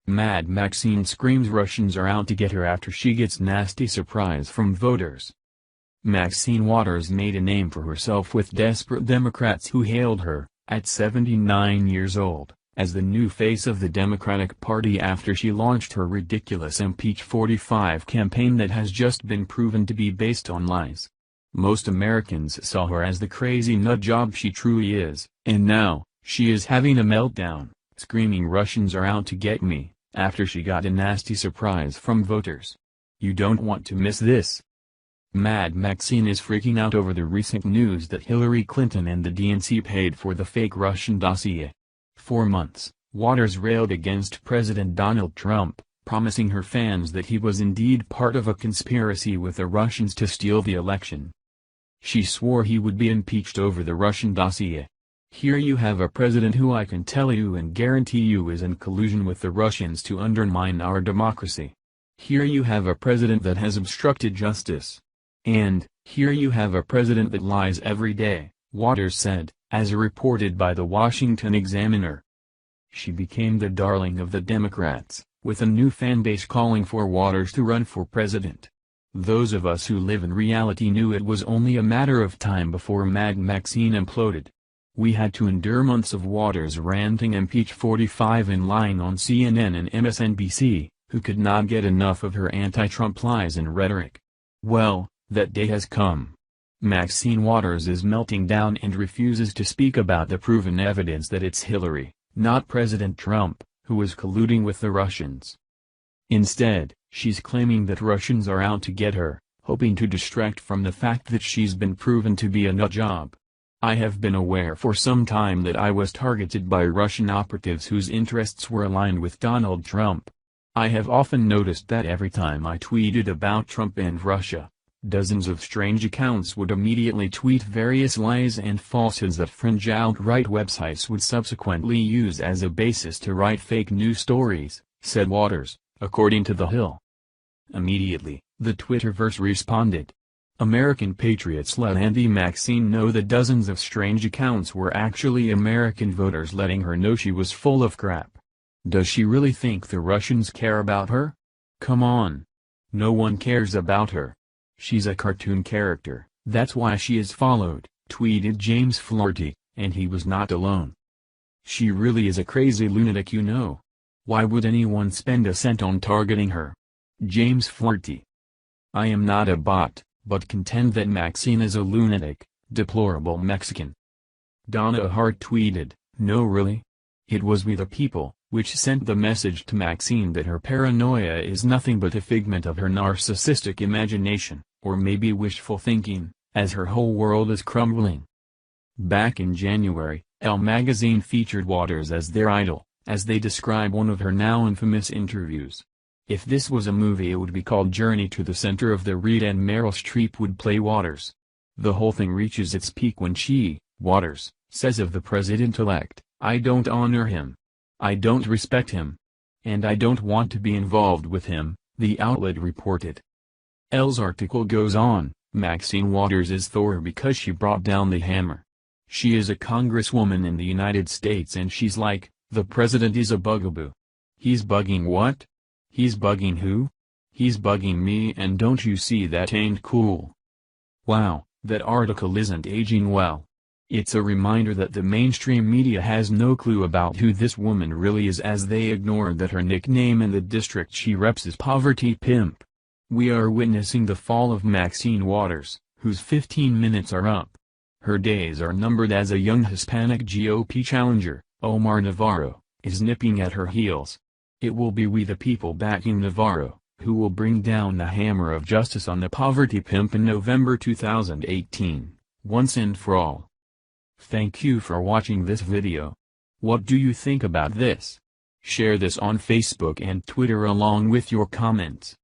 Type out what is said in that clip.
Mad Maxine screams Russians are out to get her after she gets nasty surprise from voters. Maxine Waters made a name for herself with desperate Democrats who hailed her, at 79 years old, as the new face of the Democratic Party after she launched her ridiculous Impeach 45 campaign that has just been proven to be based on lies. Most Americans saw her as the crazy nutjob she truly is, and now, she is having a meltdown, screaming Russians are out to get me, after she got a nasty surprise from voters. You don't want to miss this. Mad Maxine is freaking out over the recent news that Hillary Clinton and the DNC paid for the fake Russian dossier. For months, Waters railed against President Donald Trump, promising her fans that he was indeed part of a conspiracy with the Russians to steal the election. She swore he would be impeached over the Russian dossier. Here you have a president who I can tell you and guarantee you is in collusion with the Russians to undermine our democracy. Here you have a president that has obstructed justice. And, here you have a president that lies every day, Waters said, as reported by the Washington Examiner. She became the darling of the Democrats, with a new fanbase calling for Waters to run for president. Those of us who live in reality knew it was only a matter of time before Mad Maxine imploded. We had to endure months of Waters ranting Impeach 45 and lying on CNN and MSNBC, who could not get enough of her anti-Trump lies and rhetoric. Well, that day has come. Maxine Waters is melting down and refuses to speak about the proven evidence that it's Hillary, not President Trump, who is colluding with the Russians. Instead, she's claiming that Russians are out to get her, hoping to distract from the fact that she's been proven to be a nutjob. I have been aware for some time that I was targeted by Russian operatives whose interests were aligned with Donald Trump. I have often noticed that every time I tweeted about Trump and Russia, dozens of strange accounts would immediately tweet various lies and falsehoods that fringe alt-right websites would subsequently use as a basis to write fake news stories, said Waters, according to The Hill. Immediately, the Twitterverse responded. American patriots let Andy Maxine know that dozens of strange accounts were actually American voters letting her know she was full of crap. Does she really think the Russians care about her? Come on. No one cares about her. She's a cartoon character, that's why she is followed, tweeted James Flaherty, and he was not alone. She really is a crazy lunatic, you know. Why would anyone spend a cent on targeting her? James Flaherty. I am not a bot, but contend that Maxine is a lunatic, deplorable Mexican. Donna Hart tweeted, no really? It was We the People, which sent the message to Maxine that her paranoia is nothing but a figment of her narcissistic imagination, or maybe wishful thinking, as her whole world is crumbling. Back in January, Elle magazine featured Waters as their idol, as they describe one of her now infamous interviews. If this was a movie it would be called Journey to the Center of the Reed and Meryl Streep would play Waters. The whole thing reaches its peak when she, Waters, says of the president-elect, I don't honor him. I don't respect him. And I don't want to be involved with him, the outlet reported. Elle's article goes on, Maxine Waters is Thor because she brought down the hammer. She is a congresswoman in the United States and she's like, the president is a bugaboo. He's bugging what? He's bugging who? He's bugging me, and don't you see that ain't cool? Wow, that article isn't aging well. It's a reminder that the mainstream media has no clue about who this woman really is, as they ignore that her nickname in the district she reps is Poverty Pimp. We are witnessing the fall of Maxine Waters, whose 15 minutes are up. Her days are numbered as a young Hispanic GOP challenger, Omar Navarro, is nipping at her heels. It will be We the People backing Navarro, who will bring down the hammer of justice on the Poverty Pimp in November 2018, once and for all. Thank you for watching this video. What do you think about this? Share this on Facebook and Twitter along with your comments.